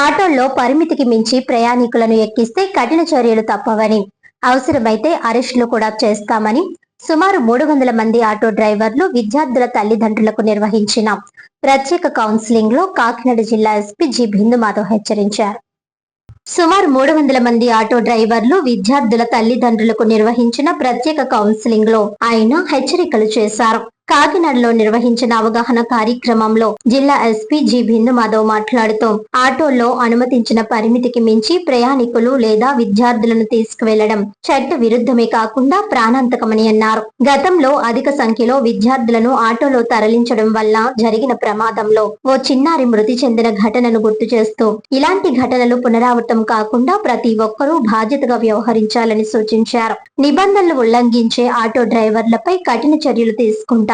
ఆటోల్లో పరిమితికి మించి ప్రయాణికులను ఎక్కిస్తే కఠిన చర్యలు తప్పవని, అవసరమైతే అరెస్టులు కూడా చేస్తామని సుమారు 300 మంది ఆటో డ్రైవర్లు, విద్యార్థుల తల్లిదండ్రులకు నిర్వహించిన ప్రత్యేక కౌన్సిలింగ్ లో కాకినాడ జిల్లా ఎస్పీ జి బిందుమాధవ్ హెచ్చరించారు. సుమారు 300 మంది ఆటో డ్రైవర్లు, విద్యార్థుల తల్లిదండ్రులకు నిర్వహించిన ప్రత్యేక కౌన్సిలింగ్ లో ఆయన హెచ్చరికలు చేశారు. కాకినాడలో నిర్వహించిన అవగాహన కార్యక్రమంలో జిల్లా ఎస్పీ జి బిందుమాధవ్ మాట్లాడుతూ, ఆటోల్లో అనుమతించిన పరిమితికి మించి ప్రయాణికులు లేదా విద్యార్థులను తీసుకువెళ్లడం చట్ట విరుద్ధమే కాకుండా ప్రాణాంతకమని అన్నారు. గతంలో అధిక సంఖ్యలో విద్యార్థులను ఆటోలో తరలించడం వల్ల జరిగిన ప్రమాదంలో ఓ చిన్నారి మృతి చెందిన ఘటనను గుర్తు చేస్తూ, ఇలాంటి ఘటనలు పునరావృతం కాకుండా ప్రతి ఒక్కరూ బాధ్యతగా వ్యవహరించాలని సూచించారు. నిబంధనలు ఉల్లంఘించే ఆటో డ్రైవర్లపై కఠిన చర్యలు తీసుకుంటారు,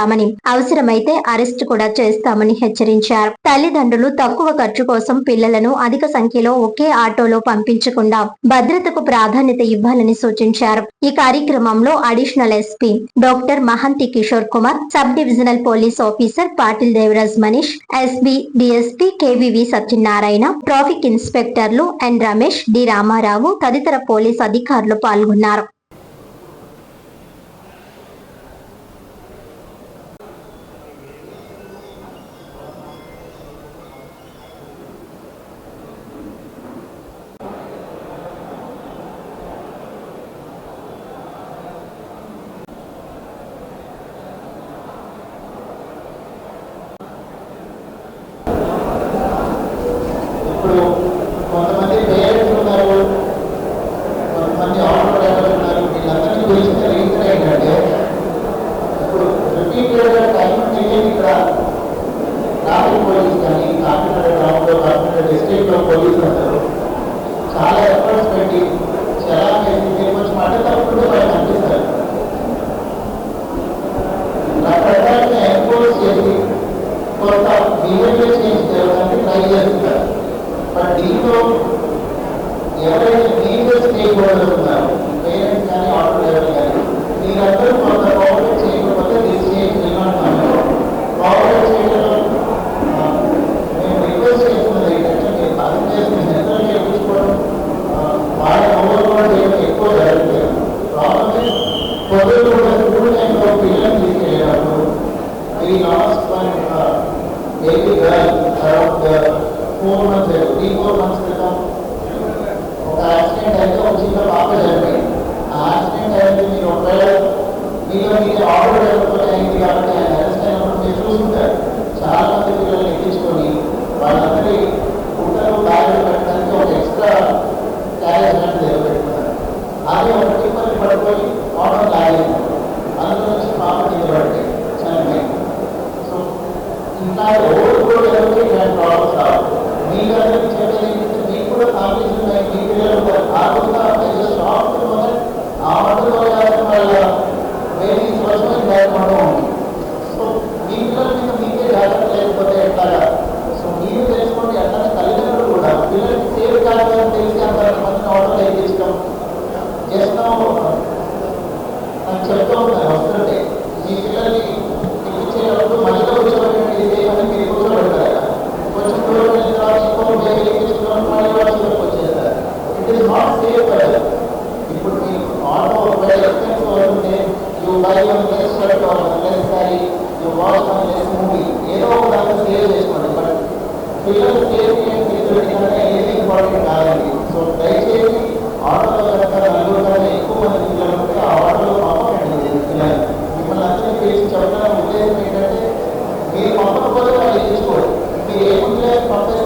అవసరమైతే అరెస్టు కూడా చేస్తామని హెచ్చరించారు. తల్లిదండ్రులు తక్కువ ఖర్చు కోసం పిల్లలను అధిక సంఖ్యలో ఒకే ఆటోలో పంపించకుండా భద్రతకు ప్రాధాన్యత ఇవ్వాలని సూచించారు. ఈ కార్యక్రమంలో additional SP doctor Mahanti Kishore Kumar, sub divisional police officer Patil Devaraj Manish, SB DSP KVV Satyanarayana, traffic ఇన్స్పెక్టర్లు ఎన్ రమేష్, డి రామారావు తదితర పోలీస్ అధికారులు పాల్గొన్నారు. కొంతమంది పేరెంట్స్ ఉన్నారు, కొంతమంది ఆటో డ్రైవర్లు ఉన్నారు. వీళ్ళందరినీ గురించి రీజన్ ఏంటంటే, ఇప్పుడు రిపీటెడ్గా టైం తెలియని ఇక్కడ ట్రాఫిక్ పోలీస్ కానీ కాకినాడ టౌన్లో, కాకినాడ డిస్ట్రిక్ట్లో పోలీసులు అందరూ చాలా ఎఫర్ట్స్ పెట్టి చాలా వేసి మీరు కొంచెం అడ్డతప్పుడు వాళ్ళు కనిపిస్తారు. రకరకాలుగా ఎన్ఫోర్స్ చేసి కొంత బిహేవియర్ చేంజ్ చేయడానికి ట్రై చేస్తున్నారు. బట్ దీంట్లో ఎవరైతే మేజర్ స్టేక్ హోల్డర్స్ ఉన్నారో, పేరెంట్స్ కానీ ఆటో డ్రైవర్లు కానీ, మీరందరూ కొంత కోఆపరేట్ చేయకపోతే దిస్ స్టేజ్ కోఆపరేట్ చేయడంలో మేము రిక్వెస్ట్ చేస్తున్నది ఏంటంటే, మీరు ప్యాసింజర్స్ సెంట్రల్ చేయించుకోవడం, వాళ్ళ ఓవర్లోడ్ చేయడం ఎక్కువ జరుగుతుంది. ప్రాబ్లమ్ పొద్దులు కూడా స్కూల్ టైంలో పిల్లలు తీసుకెళ్ళేటప్పుడు ఈ last one baby girl around 4 months 3-4 months క్రితం ఒక యాక్సిడెంట్ అయితే ఒక చిన్న పాప చనిపోయింది. ఆ యాక్సిడెంట్ అయితే మీరు ఒకవేళ మీలో ఆటో డ్రైవర్తో అయింది కాబట్టి ఆయన అరెస్ట్ అయినప్పుడు మీరు చూసుకుంటారు. చాలా మంది పిల్లల్ని ఎక్కించుకొని వాళ్ళందరి కుట్టలు బ్యాగులు పెట్టడానికి ఒక ఎక్స్ట్రా క్యారేజ్ లాంటిది పెట్టుకున్నారు. అదే ఒక టిప్పర్ని పట్టుకొని ఆటో లాగేది, అందులో నుంచి పాప కింద పడితే చనిపోయింది. సో ఇంకా రోడ్డు కూడా ఎవరికి ఇలాంటి ప్రాబ్లమ్స్ రావు. మీకు అందరికీ చెప్పేది ఏంటంటే, మీకు కూడా కాంపిటీషన్ ఉన్నాయి, మీ పిల్లలు ఉంటారు. కాకుండా షాప్ ఆ ఆటోలో వాళ్ళ వేరే స్వచ్ఛమైన లేకుండా ఉంది. సో మీ పిల్లల మీద మీకే జాగ్రత్త లేకపోతే ఎట్లాగా? సో మీరు తెలుసుకోండి. అట్లానే తల్లిదండ్రులు కూడా పిల్లలకి సేఫ్ కాదని తెలిసి అంతమందిని ఆటోలో ఎక్కించడం చేస్తాం. నాకు చెప్తూ ఉంటాను వస్తుంటే, మీ పిల్లల్ని ఎక్కించేటప్పుడు మధ్యలో కూర్చోబెట్టండి, సేఫ్ అని మీరు కూర్చోబెడతారు. కొంచెం దూరం వెళ్ళిన తర్వాత ఇంకో బేబీ ఎక్కించుకున్నాం, మళ్ళీ వాళ్ళు చివరికి వచ్చేస్తారు. ఇట్ ఈస్ నాట్ సేఫ్ కదా. ఇప్పుడు మీరు ఆటో ఒకవేళ ఎక్స్పెన్స్ అవుతుంటే, you by one less shirt are less sari, you watch one less movie, ఏదో ఒక దాంట్లో సేవ్ చేసుకోండి. బట్ పిల్లలు సేఫ్టీ అండ్ సెక్యూరిటీ అనేది ఏది ఇంపార్టెంట్ కాదండి. సో దయచేసి ఆటోలో కనుక నలుగురు కన్నా ఎక్కువ మంది పిల్లలు ఉంటే ఆ ఆటోలో పంపకండి పిల్లలు. మిమ్మల్ని అందరినీ పిలిచి చెప్పడం ఉద్దేశం ఏంటంటే, మీరు పంపకపోతే వాళ్ళు ఎక్కించుకోండి. మీరు ఏముంది పంపేసి